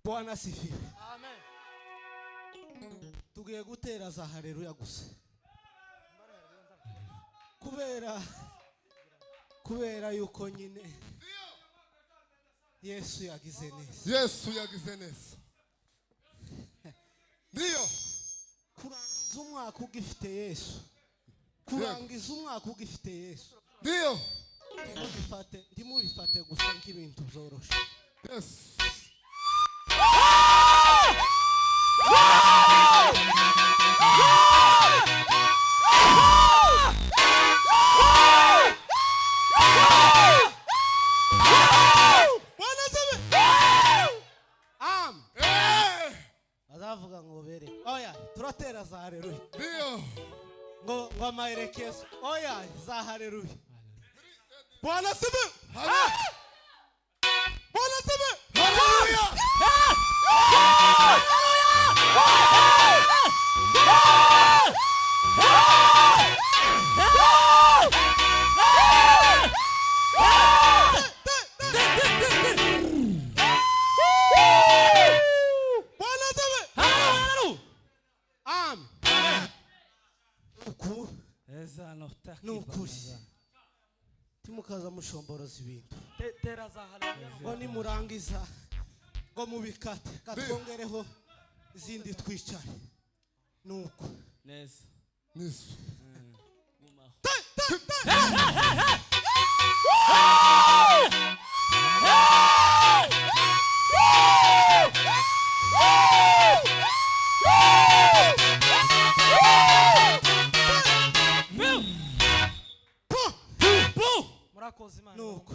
Bwana sifiwe. Amen. Tugiye gutera za haleluya gusa. Kubera yuko nyine Yesu yagize neza. Yesu yagize neza. Ndio. Kurangiza umwaka ugifite Yesu. Kurangiza umwaka ugifite Yesu. Ndio. Ndimurifate gusa nk'ibintu byoroshe. Yes. Azavuga ngo bere. Oya, turatera za haleluya. Ndio. Ngo amaherekezo. Oya, za haleluya. Bwana sifiwe. Bwana sifiwe. Haleluya. Nukuri timukaza mushomboroza ibintu Tera za haleluya. ngo nimurangiza ngo mubikate katwongereho izindi twicare nuko Neza. Neza. Gumaho. Murakoze Imana. nuko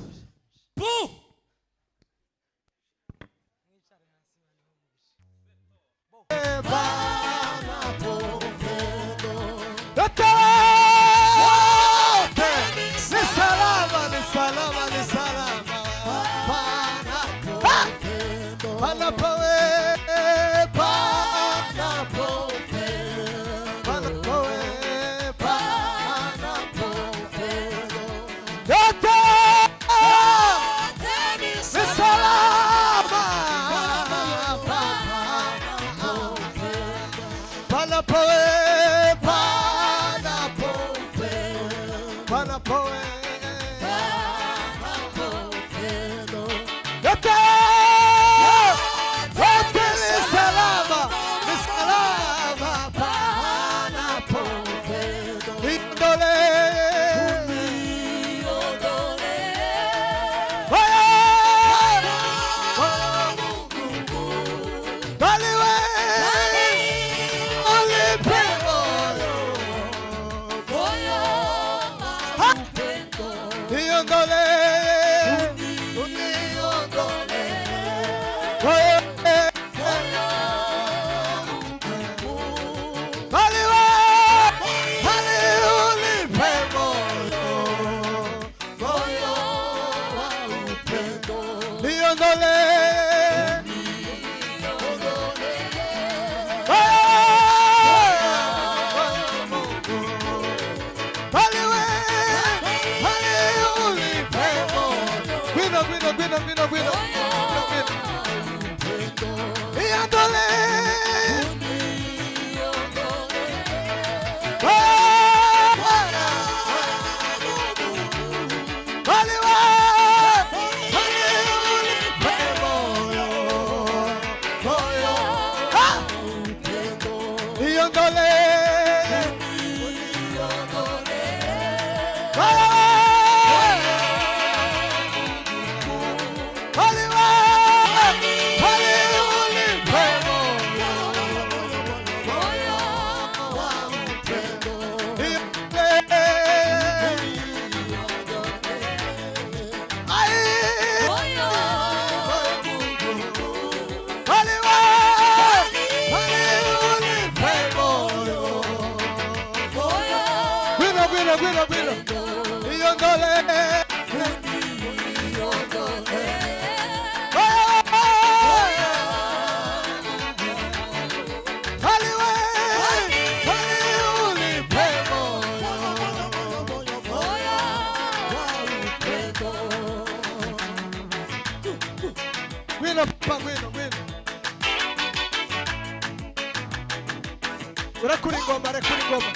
Bueno, bueno, bueno. urakura ingoma rekura ingoma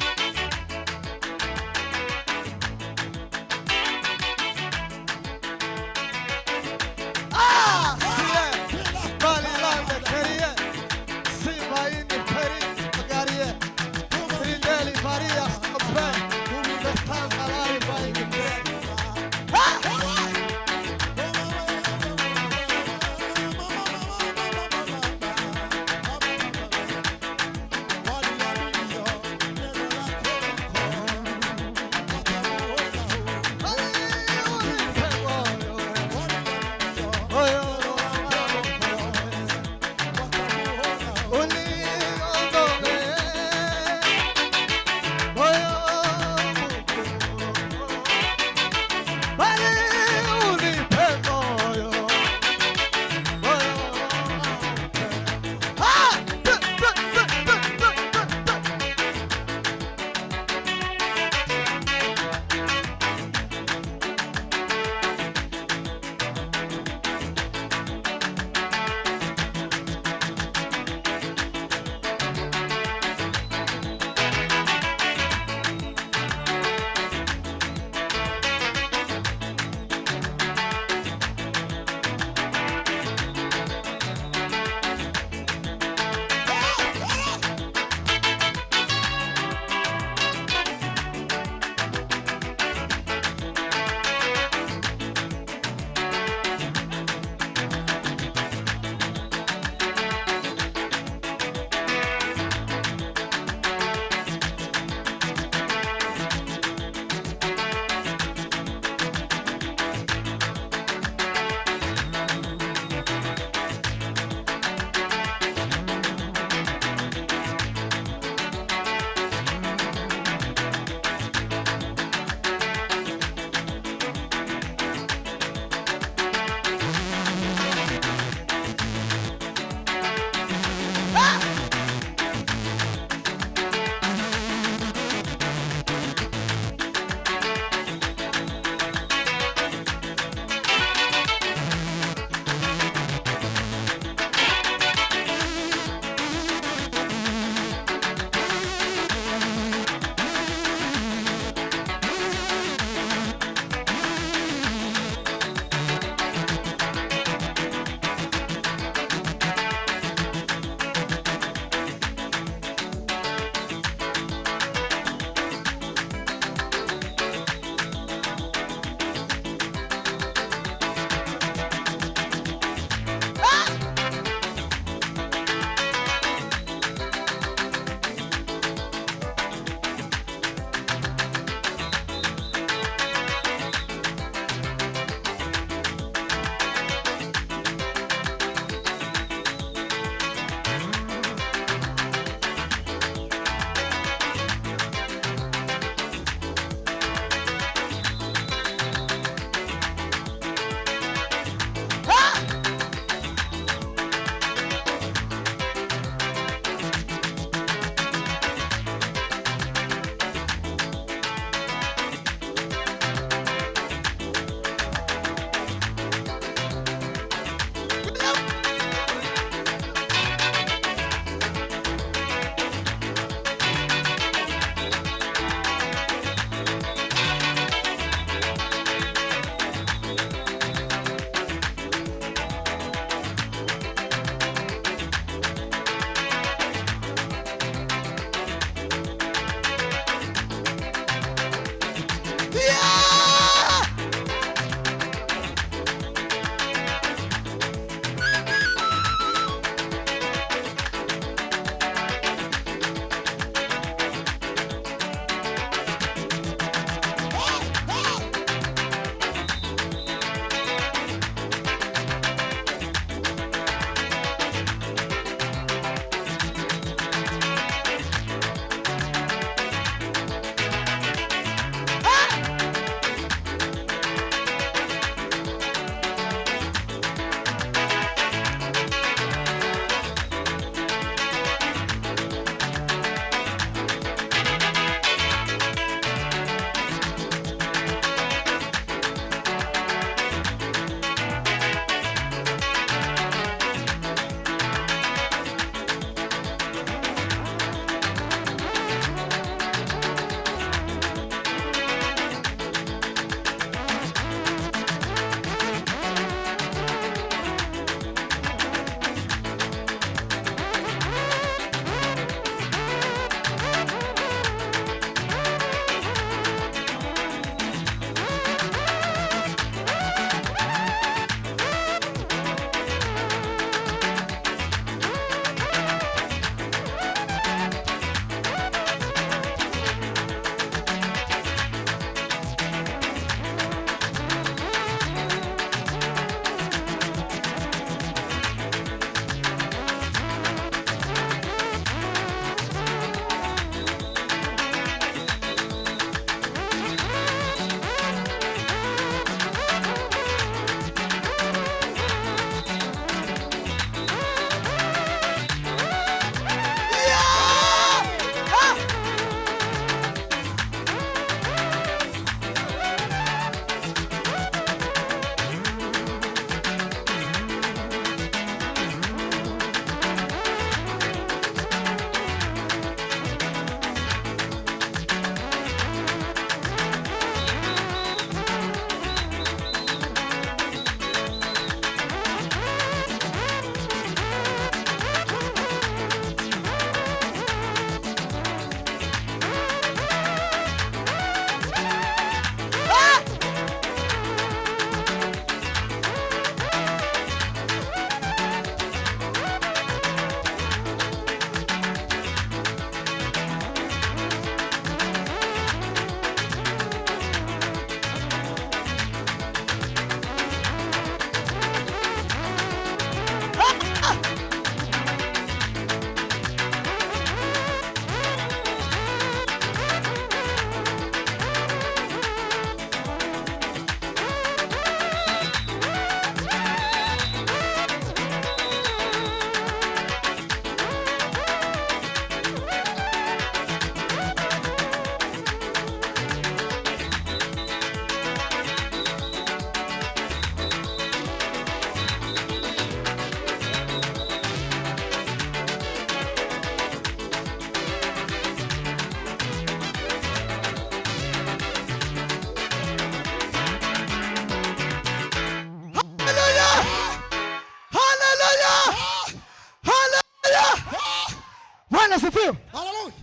Bwana sifiwe. Hallelujah.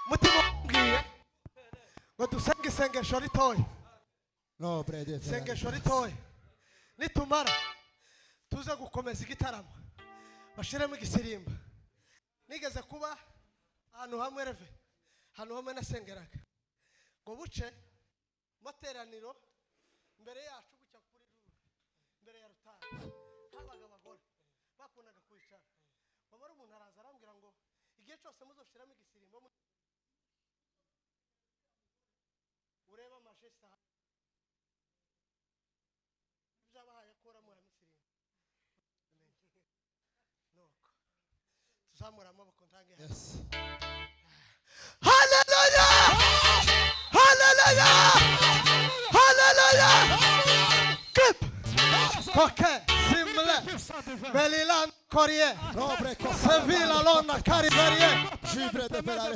Mutima umbwiye ngo dusenge isengesho ritoya. No, brother. Isengesho ritoya. Nitumara tuze gukomeza igitaramo. Bashiremo igisirimba. Nigeze kuba ahantu hamwe reve. Hano hamwe nasengeraga. Ngo buce materaniro mbere yacu gucya kuri ruru. Mbere ya rutari. Habaga abagore bakundaga kwicara. Bamara umuntu araza arambwira ngo igihe cyose muzoshiramo igisirimbo ureba majesta byabahaye akora mu hamisirimu nuko tuzamura amaboko ntange Yes. Hallelujah! Hallelujah! Hallelujah! Keep. Okay, simple. Melilan Korea. No, breko. Sevilla Lona Cariberie. Gibre de ferare.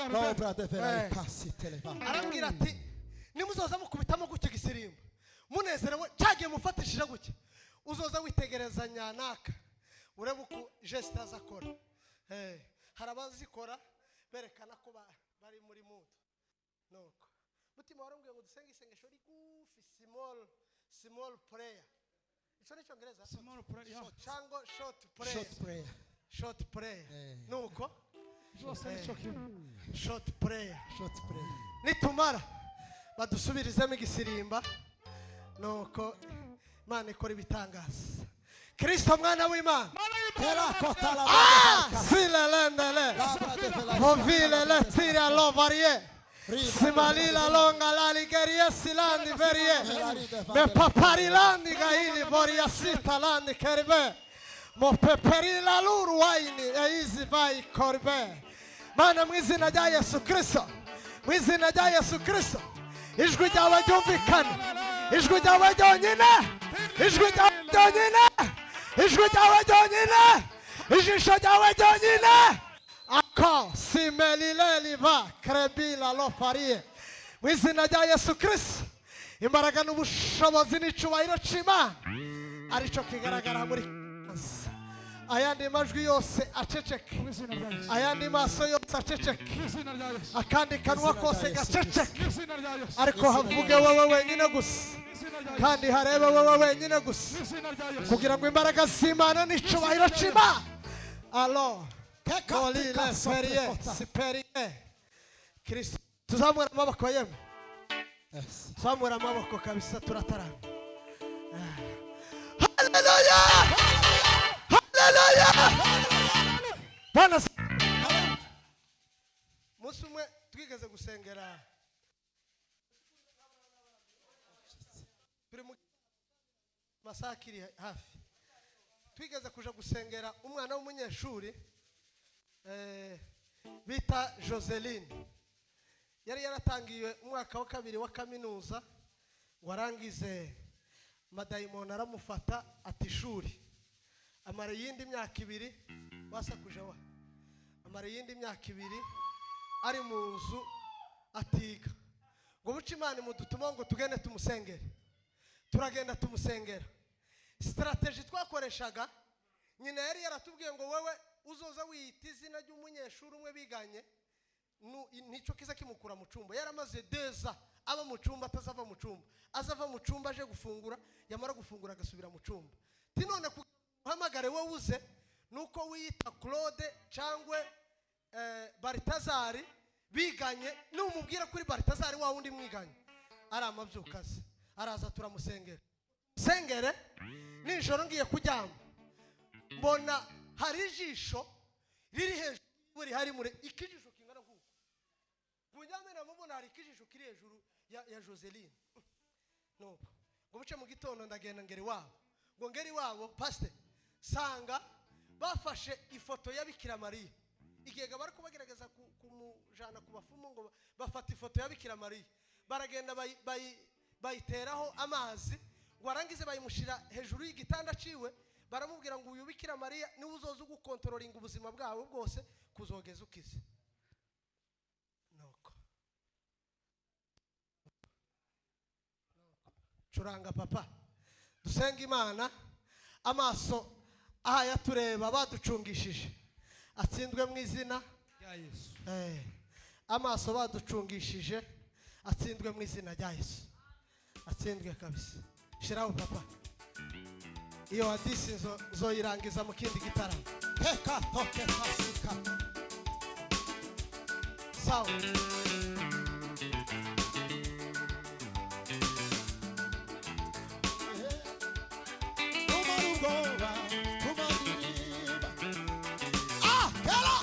No, brother, ferare. Passi televa. Arambwira ati nimuzoza mukubitamo gutya gisirimba munezerewe cyagiye mufatishije gutya uzoza witegereza nyanaka urebe uko geste azakora harabazikora berekana ko bari muri mood nuko mutima warambwiye ngo dusenge isengesho rigufi small prayer icyo ni cyongereza Small prayer. chango short Short prayer. short prayer nuko Zose nicyo kintu. short prayer Short prayer. nitumara badusubirizemo igisirimba nuko Imana ikora ibitangaza Kristo mwana w'Imana Tera kota la silelendele movile le tira lo varie simalila longa la ligerie silandi verie me paparilandi gaili voria sita landi kerbe mo peperila luru waini eizi vai korbe Mana mu izina rya Yesu Kristo mu izina rya Yesu Kristo ijwi ryawe ryumvikana ijwi ryawe ryonyine ijwi ryawe ryonyine ijwi ryawe ryonyine ijisho ryawe ryonyine ako simelile liva krebila lo farie mu izina rya Yesu Kristo imbaraga n'ubushobozi n'icyubahiro cy'Imana aricyo kigaragara muri ayandi majwi yose aceceke ayandi maso yose aceceke akandi kanwa kose gaceceke ariko havuge wowe wenyine gusa kandi harebe wowe wenyine gusa kugira ngo imbaraga z'Imana n'icyubahiro cy'Imana alo kolile ferie siperie Kristo tuzamura amaboko yemwe Yes. tuzamura amaboko kabisa turatarama haleluya haleluya Bwana Musi umwe twigeze gusengera turi mu masaha kiri hafi twigeze kuja gusengera umwana w'umunyeshuri bita Joseline yari yaratangiye umwaka wa kabiri wa kaminuza warangize madayimoni aramufata ati ishuri amara yindi myaka ibiri wasakuje wa amara yindi myaka ibiri ari mu nzu atiga ngo buce Imana mudutuma ngo tugende tumusengere turagenda tumusengera strategy twakoreshaga nyina yari yaratubwiye ngo wewe uzoza wiyita izina ry'umunyeshuri umwe biganye nicyo kiza kimukura mu cumba yaramaze deza aba mu cumba atazava mu cumba azava mu cumba aje gufungura yamara gufungura agasubira mu cumba ti none uhamagare wowe uze nuko wiyita Claude cyangwa Baritazari biganye n'umubwira kuri Baritazari wa wundi mwiganye ari amabyukazi araza turamusengera sengere nijoro ngiye kuryama mbona hari ijisho riri hejuru buri hari muri ikijisho kingana nk'uko kunyamena mubona hari ikijisho kiri hejuru ya Joseline no ngo buce mu gitondo ndagenda ngeri wabo ngo ngeri wabo pastor sanga bafashe ifoto ya Bikira Mariya igega bari kubagerageza kumujana ku bafumu ngo bafata ifoto ya Bikira Mariya baragenda bayiteraho amazi ngo arangize bayimushira hejuru y'igitanda ciwe baramubwira ngo uyu Bikira Mariya ni uzoza ugukontrolinga ubuzima bwawe bwose kuzogeza ukize noko curanga papa dusenga Imana amaso aha yatureba baducungishije atsindwe mu izina Ya Yesu. amaso baducungishije atsindwe mu izina rya Yesu. Atsindwe kabisa. Shiraho papa. Iyo hadisi zoyirangiza mu kindi gitaramo. Teka toke pasika. Sawa. Tumarugoba, tumariba. Ah, kera.